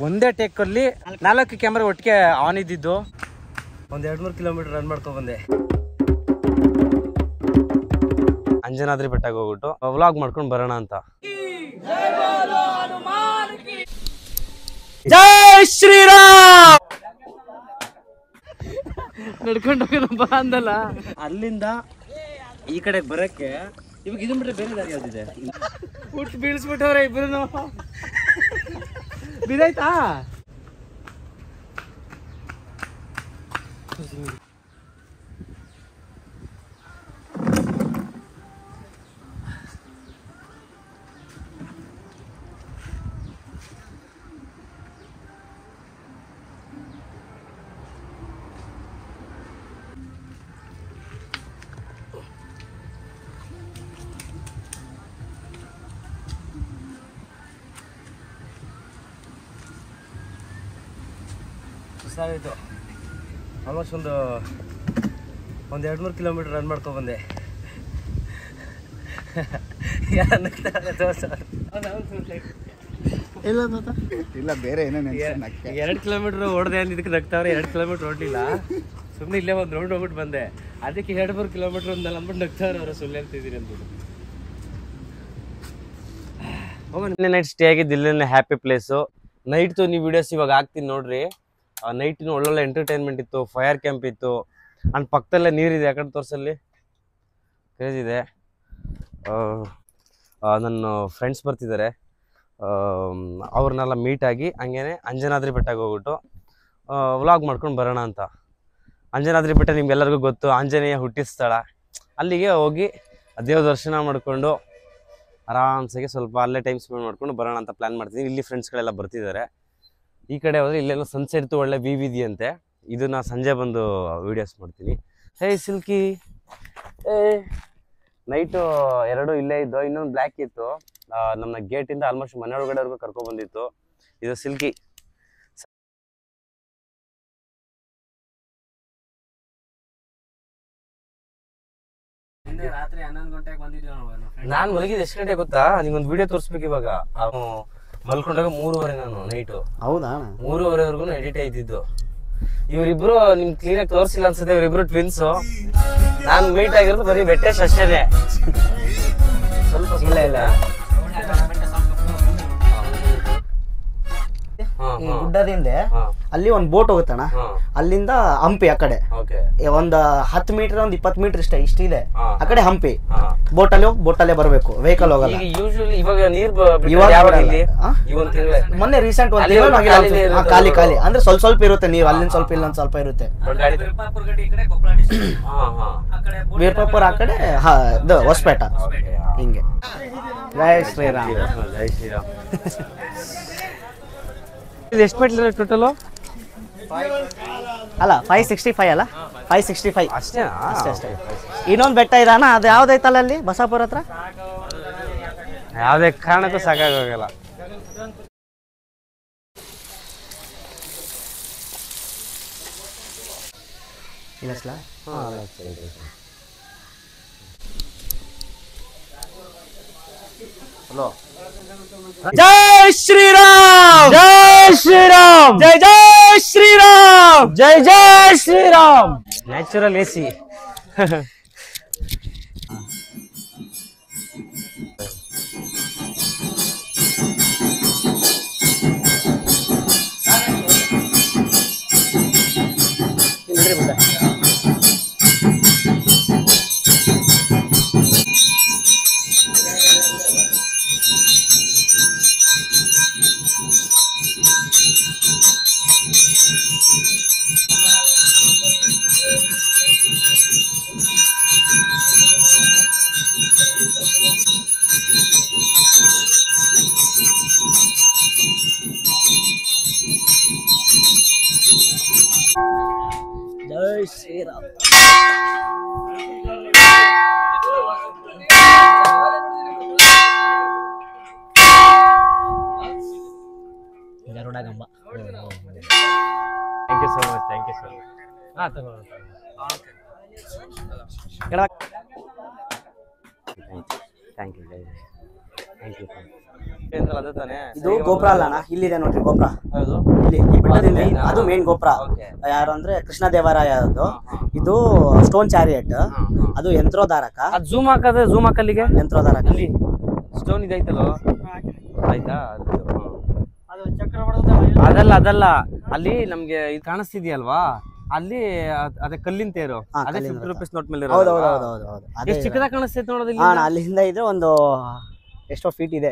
ಒಂದೇ ಟೇಕಲ್ಲಿ 4 ಕ್ಯಾಮ್ರಾ ಒಟ್ಟಿಗೆ ಆನ್ ಇದ್ದಿದ್ದು. ಒಂದು 2-3 ಕಿಲೋಮೀಟರ್ ರನ್ ಮಾಡ್ಕೊ ಬಂದೆ. ಅಂಜನಾದ್ರಿ ಬೆಟ್ಟಕ್ಕೆ ಹೋಗ್ಬಿಟ್ಟು ವ್ಲಾಗ್ ಮಾಡ್ಕೊಂಡು ಬರೋಣ ಅಂತ. ಜೈ ಶ್ರೀರಾಮ್ ನಡ್ಕೊಂಡು ಹೋಗೋಣ ಅಂದಲ್ಲ. ಅಲ್ಲಿಂದ ಈ ಕಡೆ ಬರಕ್ಕೆ ಇವಾಗ ಇದನ್ ಬಿಟ್ರೆ ಬೇರೆ ದಾರಿ ಯಾವ್ದಿದೆ? ಹುಟ್ಟು ಬೀಳಿಸ್ಬಿಟ್ಟವ್ರೆ ಇಬ್ರು. ಬಿದ್ದಾಯ್ತಾ? ಸಾಯಿತು. ಆಲ್ಮೋಸ್ಟ್ ಒಂದು 2-3 ಕಿಲೋಮೀಟರ್ ರನ್ ಮಾಡ್ಕೊ ಬಂದೆ. ಇಲ್ಲ ಬೇರೆ ಏನೇನು 2 ಕಿಲೋಮೀಟರ್ ಓಡದೆ ಅಂದಿದ್ದಕ್ಕೆ ನಗ್ತಾವ್ರೆ. 2 ಕಿಲೋಮೀಟರ್ ಓಡಲಿಲ್ಲ, ಸುಮ್ಮನೆ ಇಲ್ಲೇ ಒಂದು ರೌಂಡ್ ಹೋಗ್ಬಿಟ್ಟು ಬಂದೆ. ಅದಕ್ಕೆ 2-3 ಕಿಲೋಮೀಟರ್ ಒಂದಲ್ಲ ಅಂದ್ಬಿಟ್ಟು ನಗ್ತಾವ್ರೆ ಅವರು. ಸುಳ್ಳು ಹೇಳ್ತಿದ್ದೀರಿ ಅಂದ್ಬಿಟ್ಟು. ಹೋಗೋಣ. ನೈಟ್ ಸ್ಟೇ ಆಗಿದ್ದು ಇಲ್ಲೇ ಹ್ಯಾಪಿ ಪ್ಲೇಸು. ನೈಟ್ದು ನೀವು ವಿಡಿಯೋಸ್ ಇವಾಗ ಹಾಕ್ತೀನಿ ನೋಡ್ರಿ. ನೈಟಿನ ಒಳ್ಳೊಳ್ಳೆ ಎಂಟರ್ಟೈನ್ಮೆಂಟ್ ಇತ್ತು, ಫೈರ್ ಕ್ಯಾಂಪ್ ಇತ್ತು. ಅಂಡ್ ಪಕ್ಕದಲ್ಲೇ ನೀರಿದೆ, ಆ ಕಡೆ ತೋರಿಸಲ್ಲಿ ಕ್ರೇಜ್ ಇದೆ. ನನ್ನ ಫ್ರೆಂಡ್ಸ್ ಬರ್ತಿದ್ದಾರೆ, ಅವ್ರನ್ನೆಲ್ಲ ಮೀಟಾಗಿ ಹಂಗೇನೆ ಅಂಜನಾದ್ರಿ ಬೆಟ್ಟಕ್ಕೆ ಹೋಗ್ಬಿಟ್ಟು ವ್ಲಾಗ್ ಮಾಡ್ಕೊಂಡು ಬರೋಣ ಅಂತ. ಅಂಜನಾದ್ರಿ ಬೆಟ್ಟ ನಿಮ್ಗೆಲ್ಲರಿಗೂ ಗೊತ್ತು, ಆಂಜನೇಯ ಹುಟ್ಟಿದ ಸ್ಥಳ. ಅಲ್ಲಿಗೆ ಹೋಗಿ ದೇವ್ರ ದರ್ಶನ ಮಾಡಿಕೊಂಡು ಆರಾಮ್ಸಾಗಿ ಸ್ವಲ್ಪ ಅಲ್ಲೇ ಟೈಮ್ ಸ್ಪೆಂಡ್ ಮಾಡ್ಕೊಂಡು ಬರೋಣ ಅಂತ ಪ್ಲ್ಯಾನ್ ಮಾಡ್ತೀನಿ. ಇಲ್ಲಿ ಫ್ರೆಂಡ್ಸ್ಗಳೆಲ್ಲ ಬರ್ತಿದ್ದಾರೆ. ಈ ಕಡೆ ಹೋದರೆ ಇಲ್ಲೆಲ್ಲ ಸನ್ಸೆಟ್ತು ಒಳ್ಳೆ ವ್ಯೂ ಇದೆಯಂತೆ. ಇದನ್ನ ಸಂಜೆ ಬಂದು ವೀಡಿಯೋಸ್ ಮಾಡ್ತೀನಿ. ಹೇ ಸಿಲ್ಕಿ, ನೈಟು 2 ಇಲ್ಲೇ ಇದ್ದು, ಇನ್ನೊಂದು ಬ್ಲ್ಯಾಕ್ ಇತ್ತು. ನಮ್ಮ ಗೇಟಿಂದ ಆಲ್ಮೋಸ್ಟ್ ಮನೆ ಒಳಗಡೆವರೆಗೂ ಕರ್ಕೊಬಂದಿತ್ತು. ಇದು ಸಿಲ್ಕಿ. ರಾತ್ರಿ 11 ಗಂಟೆಗೆ ಬಂದಿದ್ದೀವಿ. ನಾನು ಮಲಗಿದ್ದು ಎಷ್ಟು ಗಂಟೆ ಗೊತ್ತಾ? ನಿಮ್ಗೊಂದು ವಿಡಿಯೋ ತೋರಿಸ್ಬೇಕು ಇವಾಗ. ಮಲ್ಕೊಂಡಾಗ 3:30 ನಾನು ನೈಟು. ಹೌದಾ? 3:30ವರೆಗೂ ಎಡಿಟ್ ಆಯ್ತಿದ್ದು. ಇವರಿಬ್ರು ನಿಮ್ಗೆ ಕ್ಲೀನಾಗಿ ತೋರಿಸಿಲ್ಲ ಅನ್ಸುತ್ತೆ. ಇವರಿಬ್ರು ಟ್ವಿನ್ಸು. ನಾನು ಮೀಟ್ ಆಗಿರೋದು ಬರೀ ಬೆಟ್ಟೇಶ್ ಅಷ್ಟೇನೆ. ಸ್ವಲ್ಪ ಇಲ್ಲ ಗುಡ್ಡದಿಂದ ಅಲ್ಲಿ ಒಂದು ಬೋಟ್ ಹೋಗುತ್ತಣ್ಣ. ಅಲ್ಲಿಂದ ಹಂಪಿ ಆ ಕಡೆ ಒಂದು 10 ಮೀಟರ್, ಒಂದು 20 ಮೀಟರ್ ಇಷ್ಟಿದೆ. ಆ ಕಡೆ ಹಂಪಿ. ಬೋಟಲ್ಲಿ ಹೋಗಿ ಬೋಟಲ್ಲೇ ಬರಬೇಕು, ವೆಹಿಕಲ್ ಹೋಗಲ್ಲ. ಮೊನ್ನೆ ರೀಸೆಂಟ್ ಖಾಲಿ ಅಂದ್ರೆ ಸ್ವಲ್ಪ ಇರುತ್ತೆ ನೀರು. ಅಲ್ಲಿಂದ ಸ್ವಲ್ಪ ಇಲ್ಲೊಂದ್ ಸ್ವಲ್ಪ ಇರುತ್ತೆ. ವೀರಪಾಪುರ ಆ ಕಡೆ ಹೊಸಪೇಟ ಹಿಂಗೆ. ಜೈ ಶ್ರೀರಾಮ್. ಜೈ ಶ್ರೀರಾಮ್. ಇದು ಎಷ್ಟು ಮೆಟ್ಲು ಟೋಟಲು? ಅಲ್ಲ 565 ಅಲ್ಲ, 565 ಅಷ್ಟೇ. ಇನ್ನೊಂದು ಬೆಟ್ಟ ಇದಾನ, ಅದು ಯಾವ್ದೈತಲ್ಲ ಅಲ್ಲಿ ಬಸಾಪುರ ಹತ್ರ. ಯಾವುದೇ ಕಾರಣಕ್ಕೂ ಸಾಕಾಗೋಗಲ್ಲ. ಹಲೋ. ಜೈ ಶ್ರೀರಾಮ್, ಜೈ ಶ್ರೀರಾಮ್, ಜೈ ಜೈ ಶ್ರೀರಾಮ್, ಜೈ ಜೈ ಶ್ರೀರಾಮ್. Natural AC. जय श्री राम। गरुड़ा गंबा। Thank you so much, thank you so much. हाँ तो थैंक यू, थैंक यू। ಕೇಂದ್ರ ಅದು ತಾನೇ ಇದು ಗೋಪುರ ಅಲ್ಲ ಅಣ್ಣ, ಇಲ್ಲಿದೆ ನೋಡ್ರಿ ಗೋಪುರ. ಹೌದು ಇಲ್ಲಿ ಈ ಬೆಟ್ಟದಿಂದ ಅದು ಮೇನ್ ಗೋಪುರ. ಯಾರು ಅಂದ್ರೆ ಕೃಷ್ಣದೇವರಾಯದು. ಇದು ಸ್ಟೋನ್ ಚಾರಿಯಟ್, ಅದು ಯಂತ್ರೋಧಾರಕ. ಅದು ಝೂಮ್ ಹಾಕದೆ ಝೂಮ್ ಹಾಕಲ್ಲಿಗೆ ಯಂತ್ರೋಧಾರಕ ಅಲ್ಲಿ ಸ್ಟೋನ್ ಇದೈತಲ್ಲ ಆಯ್ತಾ ಅದಲ್ಲ ಅದಲ್ಲ ಅಲ್ಲಿ ನಮ್ಗೆ ಇದು ಕಾಣಿಸ್ತಿದ್ಯಲ್ವಾ ಅಲ್ಲಿ ಅದೇ ಕಲ್ಲಿನ ತೇರು ಅದೇ 50 ರೂಪೀಸ್ ನೋಟ್ ಮೇಲೆ ಎಷ್ಟು ಚಿಕ್ಕದಾಗಿ ಕಾಣಿಸ್ತೈತೆ ನೋಡೋದು ಅಲ್ಲಿಂದ ಇದೆ ಒಂದು ಎಷ್ಟೋ ಫೀಟ್ ಇದೆ,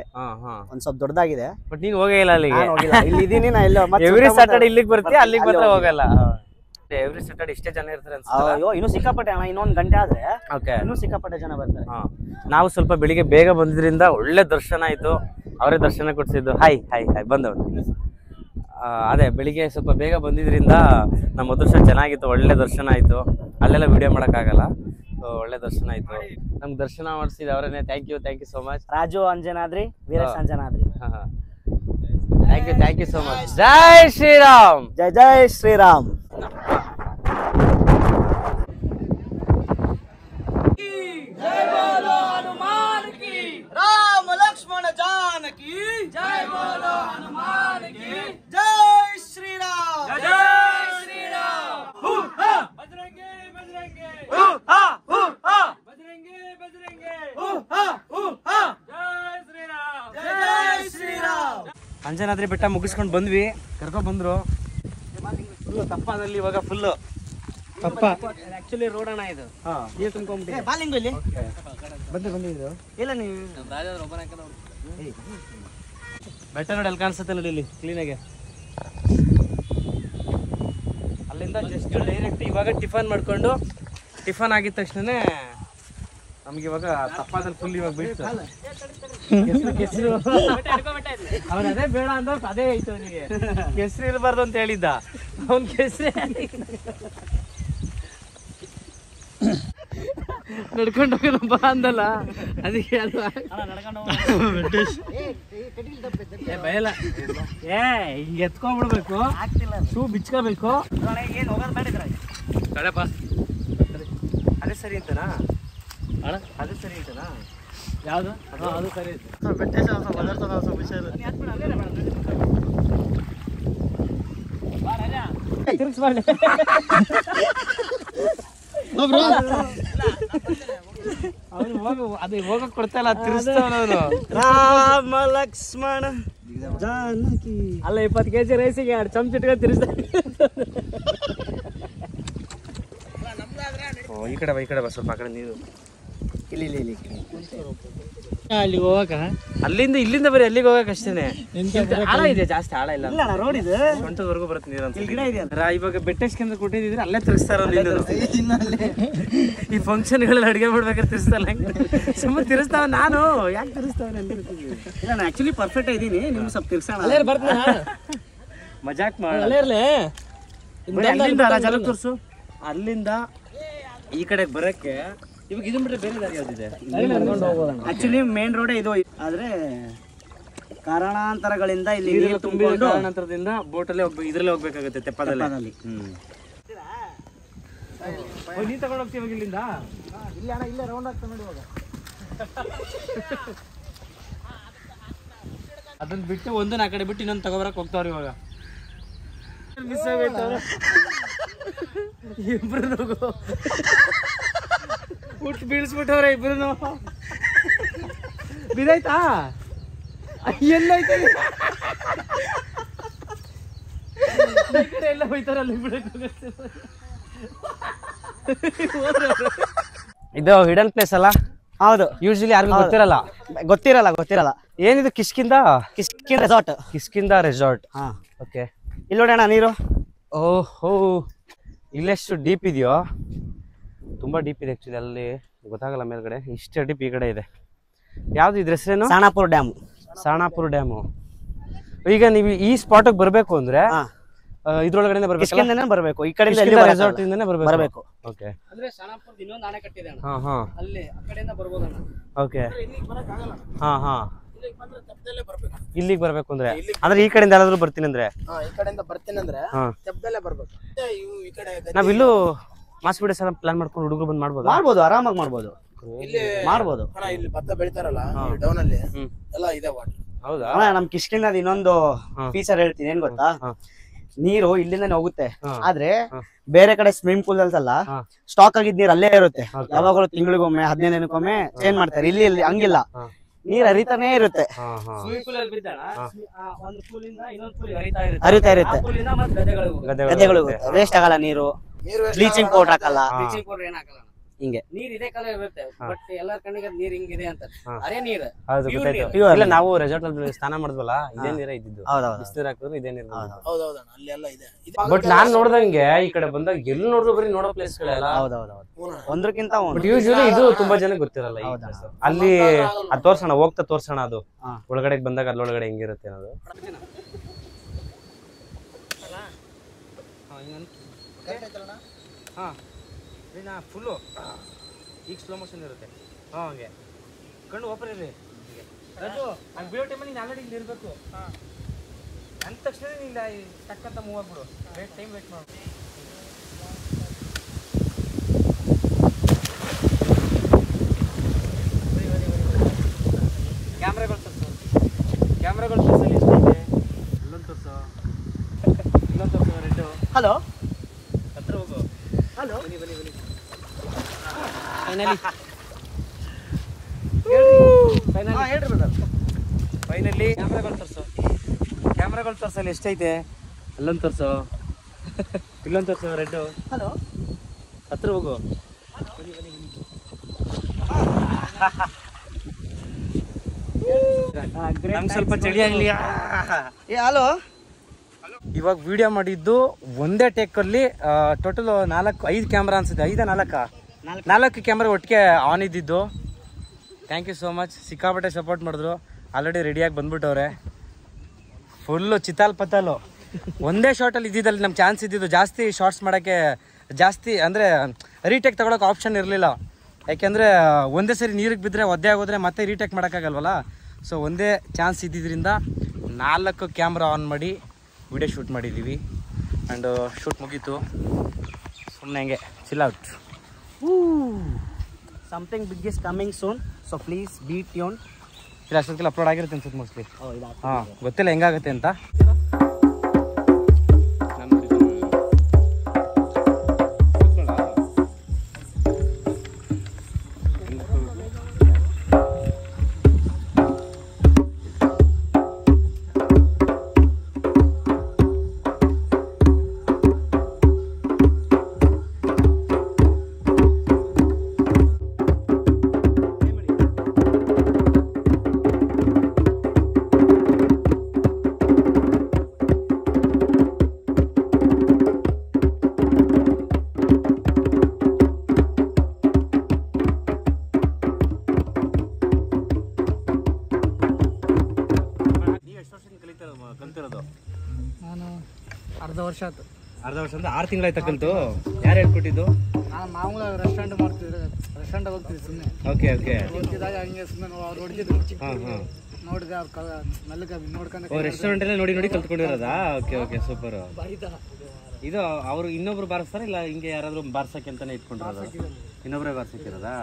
ಒಂದ್ ಸ್ವಲ್ಪ ದೊಡ್ಡದಾಗಿದೆ. ಬಟ್ ನೀನ್ ಹೋಗೇ ಇಲ್ಲ ಅಲ್ಲಿಗೆ. ಇಲ್ಲಿ ಇದೀನಿ ನಾ ಇಲ್ಲ ಎವ್ರಿ ಸ್ಯಾಟರ್ಡೆ ಇಲ್ಲಿಗೆ ಬರ್ತೀಯ, ಅಲ್ಲಿಗೆ ಮಾತ್ರ ಹೋಗಲ್ಲ. ಎವ್ರಿ ಸ್ಯಾಟರ್ಡೆ ಇಷ್ಟೇ ಜನ ಇರ್ತಾರೆ ಅನ್ಸುತ್ತೆ. ಅಯ್ಯೋ ಇನ್ನೂ ಸಿಕ್ಕಾಪಟ್ಟೆ ಅಣ್ಣ, ಇನ್ನೊಂದ್ ಗಂಟೆ ಆದ್ರೆ ಓಕೆ ಇನ್ನೂ ಸಿಕ್ಕಾಪಟ್ಟೆ ಜನ ಬರ್ತಾರೆ. ನಾವು ಸ್ವಲ್ಪ ಬೆಳಿಗ್ಗೆ ಬೇಗ ಬಂದಿದ್ರಿಂದ ಒಳ್ಳೆ ದರ್ಶನ ಆಯ್ತು. ಅವರೇ ದರ್ಶನ ಕೊಡ್ಸಿದ್ದು. ಹಾಯ್ ಹಾಯ್ ಹಾಯ್ ಬಂದವರು. ಅದೇ ಬೆಳಿಗ್ಗೆ ಸ್ವಲ್ಪ ಬೇಗ ಬಂದಿದ್ರಿಂದ ನಮ್ಮ ಅದೃಷ್ಟ ಚೆನ್ನಾಗಿತ್ತು, ಒಳ್ಳೆ ದರ್ಶನ ಆಯ್ತು. ಅಲ್ಲೆಲ್ಲ ವಿಡಿಯೋ ಮಾಡೋಕ್ಕಾಗಲ್ಲ, ಒಳ್ಳೆ ದರ್ಶನ ಆಯ್ತು. ನಮ್ಗೆ ದರ್ಶನ ಮಾಡಿಸಿದ ಅವರೇ. Thank you so much. Raju Anjanadri, Veeresh Anjanadri. Thank you so much. ಜೈ ಶ್ರೀರಾಮ್. ಜೈ ಜೈ ಶ್ರೀರಾಮ್. जय बोलो हनुमान की, राम लक्ष्मण जानकी, जय बोलो हनुमान की, जय श्री राम, जय श्री राम। बजरंगे बजरंगे बजरंगे बजरंगे जय श्री राम, जय श्री राम। ಅಂಜನಾದ್ರಿ ಬೆಟ್ಟ ಮುಗಿಸ್ಕೊಂಡು ಬಂದ್ವಿ, ಕರ್ಕೊಂಡ್ ಬಂದ್ರು. ಫುಲ್ ತಪ್ಪದಲ್ಲಿ ಇವಾಗ ಫುಲ್ ತಪ್ಪ. ಆಕ್ಚುಲಿ ರೋಡ್ ಅಣ್ಣ ಇದು. ನೀರು ತುಂಬ್ಕೊಂಡ್ಬಿಟ್ಟಿದೆ. ಬಾಲಿಂಗಲ್ಲಿ ಬಂದಿದ್ರು ಇಲ್ಲ ನೀವು ಬೆಟ್ಟ ನೋಡಿ ಅಲ್ಲಿ ಕಾಣಿಸುತ್ತೆ ನೋಡಿ ಇಲ್ಲಿ ಕ್ಲೀನಾಗೆ. ಅಲ್ಲಿಂದ ಜಸ್ಟ್ ಡೈರೆಕ್ಟ್ ಇವಾಗ ಟಿಫನ್ ಮಾಡ್ಕೊಂಡು, ಟಿಫನ್ ಆಗಿದ ತಕ್ಷಣನೇ ನಮ್ಗೆ ಇವಾಗ ತಪ್ಪಾದಲ್ಲಿ ಫುಲ್ ಇವಾಗ ಬಿಟ್ಟು ಕೆಸರು ಅವ್ನು ಅದೇ ಬೇಡ ಅಂದ ಅದೇ ಐತೆ ಅವನಿಗೆ. ಕೆಸರು ಇರಬಾರ್ದು ಅಂತ ಹೇಳಿದ್ದ ಅವ್ನ ಕೆಸರೇ ನಡ್ಕೊಂಡು ಹೋಗೋದು ಬಾ ಅಂದಲ್ಲ, ಅದಕ್ಕೆ ಭಯಲ್ಲ. ಹಿಂಗೆ ಎತ್ಕೊಂಡ್ಬಿಡ್ಬೇಕು, ಶೂ ಬಿಚ್ಕೋಬೇಕು. ಏನ್ ಹೋಗೋದ್ ಮಾಡಿದ್ರ ಕಳೆಪ ಅದೇ ಸರಿ ಅಂತನಾ ಅಣ್ಣ? ಅದೇ ಸರಿ ಅಂತನಾ? ಯಾವುದು? ಅದು ಸರಿ ತಿರುಗಿಸ್ಬಾರ್ದು. ಅವನು ಹೋಗ ಅದು ಹೋಗಕ್ ಕೊಡ್ತಾ ಇಲ್ಲ, ತಿರ್ಸ್ತಾವನು. ರಾಮ ಲಕ್ಷ್ಮಣ ಜಾನಕಿ. ಅಲ್ಲ 20 kg ರೈಸಿಗೆ 2 ಚಮಚ ಇಟ್ಕೊಂಡು ತಿರ್ಸ್ತಾ. ಈ ಕಡೆ ಬಾ ಸ್ವಲ್ಪ, ಆ ಕಡೆ ನೀರು. ಇಲ್ಲಿ ಅಲ್ಲಿ ಹೋಗಕ ಅಲ್ಲಿಂದ ಇಲ್ಲಿಂದ ಬರೀ ಅಲ್ಲಿಗೆ ಹೋಗಕ್ ಅಷ್ಟೇನೆ. ಆಳ ಇದೆ, ಜಾಸ್ತಿ ಆಳ ಇಲ್ಲ. ರೋಡ್ ಇದೆ, ಸೊಂಟದವರೆಗೂ ಬರುತ್ತೆ ನೀರು ಅಂತ. ಗಿಡ ಇದೆ ಅಂತ. ಇವಾಗ ಬೆಟ್ಟಸ್ಕಂದ್ರ ಕೊಟ್ಟಿದ್ರೆ ಅಲ್ಲೇ ತಿರ್ಸ್ತಾರ. ಈ ಫಂಕ್ಷನ್ಗಳಲ್ಲಿ ಅಡುಗೆ ಮಾಡ್ಬೇಕಾದ್ರೆ ತಿರ್ಸ್ತಾರಲ್ಲ, ಸುಮ್ಮನೆ ತಿರ್ಸ್ತಾವ. ನಾನು ಯಾಕೆ ತಿರ್ಸ್ತಾವ? ಇಲ್ಲ ನಾನು ಆಕ್ಚುಲಿ ಪರ್ಫೆಕ್ಟ್ ಇದ್ದೀನಿ, ನಿಮ್ಗೆ ಸ್ವಲ್ಪ ತಿರ್ಸೋಣ. ಮಜಾಕ್ ಮಾಡಿ ತೋರಿಸು. ಅಲ್ಲಿಂದ ಈ ಕಡೆಗೆ ಬರಕ್ಕೆ ಇವಾಗ ಇದನ್ ಬಿಟ್ರೆ ಬೇರೆ ದಾರಿ ಯಾವ್ದಿದೆ? ಆಕ್ಚುಲಿ ಮೇನ್ ರೋಡೇ ಇದು, ಆದ್ರೆ ಕಾರಣಾಂತರಗಳಿಂದ ಇಲ್ಲಿ ನೀರು ತುಂಬಿಕೊಂಡು ಕಾರಣಾಂತರದಿಂದ ಬೋಟಲ್ಲೇ ಹೋಗ್ಬೇಕು, ಇದ್ರಲ್ಲೇ ಹೋಗ್ಬೇಕಾಗುತ್ತೆ ತೆಪ್ಪದಲ್ಲಿ. ನೀನ್ ತಗೊಂಡು ಹೋಗ್ತೀವಿ ಇವಾಗ ಇಲ್ಲಿಂದ. ಇಲ್ಲಿ ಅಣ್ಣ ಇಲ್ಲೇ ರೌಂಡ್ ಆಗ್ತಾ ನೋಡಿ ಇವಾಗ. ಅದನ್ನ ಬಿಟ್ಟು ಒಂದನ್ನ ಆ ಕಡೆ ಬಿಟ್ಟು ಇನ್ನೊಂದು ತಗೋಬರಕ್ ಹೋಗ್ತಾವ್ರಿ ಇವಾಗ. ಮಿಸ್ ಆಗೈತವ್ರ ಇಬ್ರು ಹುಟ್ಟು ಬೀಳಿಸ್ಬಿಟ್ಟವ್ರೆ ಇಬ್ರು. ಬಿದ್ದಾಯ್ತಾ? ಎಲ್ಲೈತೆ ಎಲ್ಲ ಹೋಯ್ತಾರ ಅಲ್ಲಿ ಬಿಡಕ್ಕೆ. ಇದು ಹಿಡನ್ ಪ್ಲೇಸ್ ಅಲ್ಲ? ಹೌದು. ಯೂಶಲಿ ಯಾರಿಗೂ ಗೊತ್ತಿರಲ್ಲ. ಏನಿದು? ಕಿಷ್ಕಿಂದ ರೆಸಾರ್ಟ್. ಓಕೆ, ಇಲ್ಲಿ ನೋಡೋಣ ನೀರು. ಓಹೋ, ಇಲ್ಲೆಷ್ಟು ಡೀಪ್ ಇದೆಯೋ? ತುಂಬಾ ಡೀಪ್ ಇದೆ ಆಕ್ಚುಲಿ. ಅಲ್ಲಿ ಗೊತ್ತಾಗಲ್ಲ ಮೇಲ್ಗಡೆ, ಇಷ್ಟೇ ಡೀಪ್ ಈ ಕಡೆ ಇದೆ. ಯಾವ್ದು ಇದ್ರ ಹೆಸರೇನು? ಸಾಣಾಪುರ ಡ್ಯಾಮು. ಈಗ ನೀವು ಈ ಸ್ಪಾಟಿಗೆ ಬರಬೇಕು ಅಂದ್ರೆ ಇದ್ರೊಳಗಡೆ ಬರ್ಬೇಕು, ಈ ಕಡೆ ರೆಸಾರ್ಟ್ ಇಂದಾನೆ ಬರಬೇಕು. ಓಕೆ, ಅಂದ್ರೆ ಸಾಣಾಪುರದ ಇನ್ನೊಂದು ಅಣೆಕಟ್ಟು ಇದೆ ಅಣ್ಣ. ಅಲ್ಲಿ ಆ ಕಡೆಯಿಂದ ಬರ್ಬೋದು ಅಣ್ಣ. ಓಕೆ, ಇಲ್ಲಿಗೆ ಬರ್ಬೇಕು ಅಂದ್ರೆ ಅಂದ್ರೆ ಈ ಕಡೆಯಿಂದ ಯಾರಾದ್ರೂ ಬರ್ತೀನಿ ಅಂದ್ರೆ ಈ ಕಡೆಯಿಂದ ಬರ್ತೀನಿ ಅಂದ್ರೆ ತೆಪ್ಪದಲ್ಲೇ ಬರ್ಬೇಕು. ನಾವಿಲ್ಲೂ ಮಾಸ್ ವಿಡಿಯೋಸ್ ಎಲ್ಲ ಪ್ಲಾನ್ ಮಾಡ್ಕೊಂಡು ಹುಡುಗರು ಬಂದು ಮಾಡ್ಬೋದು, ಆರಾಮಾಗಿ ಮಾಡ್ಬೋದು. ಇಲ್ಲಿ ಮಾಡ್ಬೋದು. ಇಲ್ಲಿ ಭತ್ತ ಬೆಳಿತಾರಲ್ಲ ಡೌನ್ ಅಲ್ಲಿ ಎಲ್ಲ ಇದೆ ವಾಟರ್. ಹೌದಾ? ನಮ್ ಕಿಷ್ಕಿಂದ ಇನ್ನೊಂದು ಫೀಚರ್ ಹೇಳ್ತೀನಿ, ಏನ್ ಗೊತ್ತಾ, ನೀರು ಇಲ್ಲಿಂದಾನೆ ಹೋಗುತ್ತೆ, ಆದ್ರೆ ಬೇರೆ ಕಡೆ ಸ್ವಿಮ್ಮಿಂಗ್ ಪೂಲ್ ಅಲ್ಲ ಸ್ಟಾಕ್ ಆಗಿದ್ ನೀರ್ ಅಲ್ಲೇ ಇರುತ್ತೆ, ಯಾವಾಗಲೂ ತಿಂಗಳಿಗೊಮ್ಮೆ 15 ದಿನಕ್ಕೊಮ್ಮೆ ಚೇಂಜ್ ಮಾಡ್ತಾರೆ. ಇಲ್ಲಿ ಹಂಗಿಲ್ಲ, ನೀರ್ ಹರಿತಾನೆ ಇರುತ್ತೆ, ಹರಿತಾ ಇರುತ್ತೆ, ಗದ್ದೆಗಳು ವೇಸ್ಟ್ ಆಗಲ್ಲ ನೀರು, ಬ್ಲೀಚಿಂಗ್ ಪೌಡರ್ ಹಾಕಲ್ಲ, ಹಿಂಗೆ ನೀರ್ ಇದೇ ಕಲರ್ ಇರುತ್ತೆ. ಬಟ್ ಎಲ್ಲಾರ ಕಣ್ಣಿಗೆ ನೀರ್ ಹಿಂಗಿದೆ ಅಂತ ಅದೇ ನೀರ್ ಇಲ್ಲ, ನಾವು ರೆಸಾರ್ಟ್ ಅಲ್ಲಿ ಸ್ನಾನ ಮಾಡಿದ್ವಲ್ಲ, ಇದೇ ನೀರೇ ಇದ್ದಿದ್ದು, ಬಿಸಿನೀರ್ ಹಾಕಿದ್ರು ಇದೇ ನೀರು. ಬಟ್ ನಾನ್ ನೋಡ್ದಂಗೆ ಈ ಕಡೆ ಬಂದಾಗ ಎಲ್ಲಿ ನೋಡಿದ್ರು ಬರೀ ನೋಡೋ ಪ್ಲೇಸ್ ಗಳೆಲ್ಲ ಒಂದ್ರಕ್ಕಿಂತ ಯೂಶಲಿ ಇದು ತುಂಬಾ ಜನ ಗೊತ್ತಿರಲ್ಲ. ಅಲ್ಲಿ ಅದ್ ತೋರ್ಸೋಣ, ಹೋಗ್ತಾ ತೋರ್ಸೋಣ, ಅದು ಒಳಗಡೆ ಬಂದಾಗ ಅಲ್ಲೊಳಗಡೆ ಹೆಂಗಿರುತ್ತೆ ಅನ್ನೋದು. ಫುಲ್ಲು ಈಗ ಸ್ಲೋ ಮೋಷನ್ ಇರುತ್ತೆ. ಹಂಗೆ ಕಣ್ಣು ಓಪನ್ ಇರಲಿ. ರಜು ಹಂಗೆ ಬೀಳೋ ಟೈಮಲ್ಲಿ ನೀನು ಆಲ್ರೆಡಿ ಇಲ್ಲಿ ಇರಬೇಕು. ಅಂದ ತಕ್ಷಣ ನೀನು ಟಕ್ಕಂತ ಮೂವ್ ಆಗ್ಬಿಡು. ಟೈಮ್ ವೇಟ್ ಮಾಡು. ಕ್ಯಾಮ್ರಾಗಳು ತೋರಿಸು, ಕ್ಯಾಮ್ರಾಗಳು ತೋರಿಸಲಿ ಎಷ್ಟೈತೆ. ಇಲ್ಲೊಂದು ತೋರಿಸು, ಇಲ್ಲೊಂದು ತೋರಿಸು. ರೆಡ್ಡು ಹಲೋ, ಹತ್ರ ಹೋಗು. ಹಲೋ, ಬನ್ನಿ ಬನ್ನಿ ಬನ್ನಿ. ಫೈನಲಿ ಕ್ಯಾಮ್ರಾಗಳು ತೋರಿಸು, ಕ್ಯಾಮ್ರಾಗಳು ತೋರಿಸಲಿ ಎಷ್ಟೈತೆ. ಅಲ್ಲೊಂದು ತೋರಿಸು, ಇಲ್ಲೊಂದು ತೋರಿಸು. ರೆಡ್ಡು ಹಲೋ, ಹತ್ರ ಹೋಗು. ನಮ್ಗೆ ಸ್ವಲ್ಪ ಚಳಿ ಆಗಲಿ. ಹಲೋ. ಇವಾಗ ವಿಡಿಯೋ ಮಾಡಿದ್ದು ಒಂದೇ ಟೇಕಲ್ಲಿ ಟೋಟಲ್ 5 ಕ್ಯಾಮ್ರಾ ಅನ್ಸುತ್ತೆ. 4 ಕ್ಯಾಮ್ರಾ ಒಟ್ಟಿಗೆ ಆನ್ ಇದ್ದಿದ್ದು. ಥ್ಯಾಂಕ್ ಯು ಸೋ ಮಚ್, ಸಿಕ್ಕಾಪಟ್ಟೆ ಸಪೋರ್ಟ್ ಮಾಡಿದ್ರು. ಆಲ್ರೆಡಿ ರೆಡಿಯಾಗಿ ಬಂದ್ಬಿಟ್ಟವ್ರೆ. ಫುಲ್ಲು ಚಿತಾಲ್ ಪತಾಲು. ಒಂದೇ ಶಾರ್ಟಲ್ಲಿ ಇದ್ದಿದ್ದಲ್ಲಿ ನಮ್ಗೆ ಚಾನ್ಸ್ ಇದ್ದಿದ್ದು. ಜಾಸ್ತಿ ಶಾರ್ಟ್ಸ್ ಮಾಡೋಕ್ಕೆ ಜಾಸ್ತಿ ಅಂದರೆ ರೀಟೇಕ್ ತೊಗೊಳಕ್ಕೆ ಆಪ್ಷನ್ ಇರಲಿಲ್ಲ. ಯಾಕೆಂದರೆ ಒಂದೇ ಸರಿ ನೀರಿಗೆ ಬಿದ್ದರೆ ಒದ್ದೆ ಆಗೋದ್ರೆ ಮತ್ತೆ ರೀಟೇಕ್ ಮಾಡೋಕ್ಕಾಗಲ್ವಲ್ಲ. ಸೊ ಒಂದೇ ಚಾನ್ಸ್ ಇದ್ದಿದ್ದರಿಂದ 4 ಕ್ಯಾಮ್ರಾ ಆನ್ ಮಾಡಿ ವಿಡಿಯೋ ಶೂಟ್ ಮಾಡಿದ್ದೀವಿ. ಆ್ಯಂಡ್ ಶೂಟ್ ಮುಗೀತು. ಸುಮ್ಮನೆ ಹಂಗೆ chill out. Something big is coming soon, so please be tuned. ಇಲ್ಲ, ಅಷ್ಟೊತ್ತಿಗೆ ಅಪ್ಲೋಡ್ ಆಗಿರುತ್ತೆ ಅನ್ಸುತ್ತೆ ಮೋಸ್ಟ್ಲಿ. ಹಾಂ, ಗೊತ್ತಿಲ್ಲ ಹೆಂಗಾಗುತ್ತೆ ಅಂತ. ನಾನು ಅರ್ಧ ವರ್ಷ ಆಯ್ತು. ಅರ್ಧ ವರ್ಷ ಅಂದ್ರೆ 6 ತಿಂಗಳಾಯ್ತು ಕಲ್ತು. ಯಾರು ಹೇಳ್ಕೊಟ್ಟಿದ್ದು? ನಾನು ಮಾಮೂಲಾಗಿ ರೆಸ್ಟೋರೆಂಟ್ ಮಾಡ್ತಿದ್ದೆ, ರೆಸ್ಟೋರೆಂಟ್ ಹೋಗ್ತಿದ್ದೆ ಸುಮ್ಮನೆ. Okay okay. ಹೋಗ್ತಿದ್ದಾಗ ಹಂಗೆ ಸುಮ್ಮನೆ ಅವ್ರು ಹೊಡಿತಿದ್ರು, ಹಾಂ ಹಾಂ, ನೋಡಿದೆ ಅವ್ರು ಮೆಲ್ಲಗೆ ನೋಡ್ಕೊಂಡು. ಓ, ರೆಸ್ಟೋರೆಂಟಲ್ಲೇ ನೋಡಿ ನೋಡಿ ಕಲ್ತ್ಕೊಂಡಿರೋದಾ? Okay okay, super. ಇದು ಅವರು ಇನ್ನೊಬ್ರು ಬಾರಿಸ್ತಾರ, ಇಲ್ಲ ಹಿಂಗೆ ಯಾರಾದ್ರೂ ಬಾರ್ಸಕ್ಕೆ ಅಂತಾನೆ ಇಟ್ಕೊಂಡಿರೋದು? ಇನ್ನೊಬ್ರೇ ಬಾರ್ಸಕ್ಕಿರೋದಾ?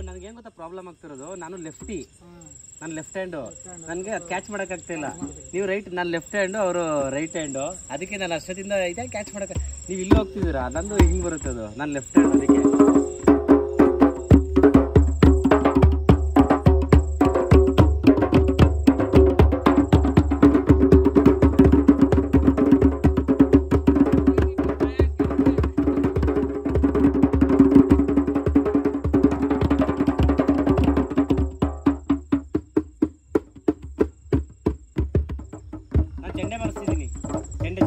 ನನಗೇನು ಗೊತ್ತಾ ಪ್ರಾಬ್ಲಮ್ ಆಗ್ತಿರೋದು, ನಾನು ಲೆಫ್ಟಿ, ನಾನು ಲೆಫ್ಟ್ ಹ್ಯಾಂಡು, ನನಗೆ ಕ್ಯಾಚ್ ಮಾಡೋಕ್ಕಾಗ್ತಾ ಇಲ್ಲ. ನೀವು ರೈಟ್, ನಾನು ಲೆಫ್ಟ್ ಹ್ಯಾಂಡು, ಅವರು ರೈಟ್ ಹ್ಯಾಂಡು. ಅದಕ್ಕೆ ನಾನು ಅಷ್ಟೊತ್ತಿಂದ ಇದೇ ಕ್ಯಾಚ್ ಮಾಡೋಕ್ಕೆ. ನೀವು ಇಲ್ಲಿ ಹೋಗ್ತಿದ್ದೀರಾ, ನಂದು ಹಿಂಗೆ ಬರುತ್ತೆ ಅದು, ನಾನು ಲೆಫ್ಟ್ ಹ್ಯಾಂಡ್. ಅದಕ್ಕೆ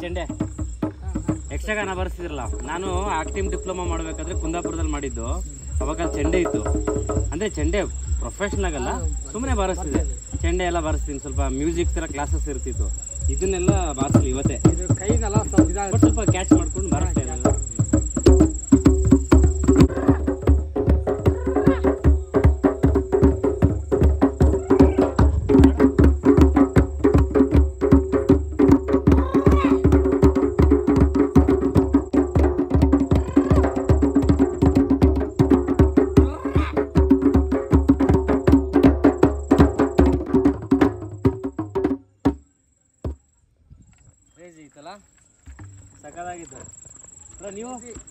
ಚೆಂಡೆ ಯಕ್ಷಗಾನ ಬರ್ಸಿದ್ರಲ್ಲ. ನಾನು ಆಕ್ಟಿಂಗ್ ಡಿಪ್ಲೊಮಾ ಮಾಡಬೇಕಾದ್ರೆ ಕುಂದಾಪುರದಲ್ಲಿ ಮಾಡಿದ್ದು. ಅವಾಗ ಚೆಂಡೆ ಇತ್ತು. ಅಂದರೆ ಚೆಂಡೆ ಪ್ರೊಫೆಷನಲ್ ಆಗಲ್ಲ, ಸುಮ್ಮನೆ ಬಾರಿಸ್ತಿದ್ದೆ. ಚೆಂಡೆ ಎಲ್ಲ ಬಾರಿಸ್ತೀನಿ, ಸ್ವಲ್ಪ ಮ್ಯೂಸಿಕ್ ಥರ ಕ್ಲಾಸಸ್ ಇರ್ತಿತ್ತು. ಇದನ್ನೆಲ್ಲ ಬಾರಿಸ್ಲಿ ಇವತ್ತೇ. ಕೈಗೆಲ್ಲ ಸ್ವಲ್ಪ ಕ್ಯಾಚ್ ಮಾಡ್ಕೊಂಡು ಬಾರಿಸ್ತೇನೆ.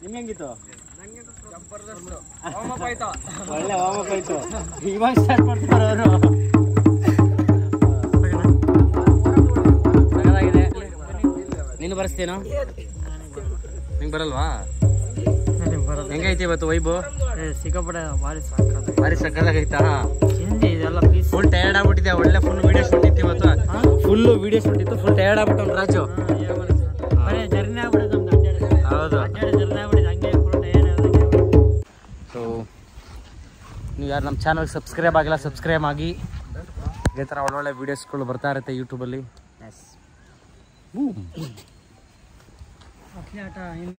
ನಿಮ್ಗೆ ಹೆಂಗಿತ್ತು? ವಾಮಪ್ ಆಯ್ತಾ? ಒಳ್ಳೆ ವಾಮಪ್ ಆಯ್ತು. ಇವಾಗ ಸ್ಟಾರ್ಟ್ ಮಾಡ್ತಾರೆ ಅವರು. ನೀನು ಬರ್ಸ್ತೀನೋ? ನಿಂಗೆ ಬರಲ್ವಾ? ಹೆಂಗೈತಿ ಇವತ್ತು ವೈಬು? ಸಿಕ್ಕಾಪಟ್ಟೆ ಭಾರಿ ಸಕ್ಕದಾಗೈತಾ? ಹಿಂದಿ ಇದೆಲ್ಲ ಪೀಸ್ ಫುಲ್ ಟಯರ್ಡ್ ಆಗ್ಬಿಟ್ಟಿದೆ. ಒಳ್ಳೆ ಫುಲ್ ವಿಡಿಯೋ ಶೂಟ್ ಇತ್ತು ಇವತ್ತು. ಫುಲ್ ವಿಡಿಯೋ ಶೂಟ್ ಇತ್ತು. ಫುಲ್ ಟಯರ್ಡ್ ಆಗ್ಬಿಟ್ಟು ರಾಜು. ಜರ್ನಿ ಆಗ್ಬಿಡುತ್ತೆ ನಮ್ದು. ಹೌದು. ಜರ್ನಿ ಆಗ್ಬಿಡುತ್ತೆ ಹಂಗೆ ಫುಲ್ ಟಯರ್ಡ್. ಸೊ ನೀವು ಯಾರು ನಮ್ಮ ಚಾನಲ್ಗೆ ಸಬ್ಸ್ಕ್ರೈಬ್ ಆಗಿಲ್ಲ ಸಬ್ಸ್ಕ್ರೈಬ್ ಆಗಿ. ಇದೇ ಥರ ಒಳ್ಳೊಳ್ಳೆ ವೀಡಿಯೋಸ್ಗಳು ಬರ್ತಾ ಇರುತ್ತೆ ಯೂಟ್ಯೂಬಲ್ಲಿ. ಆಟ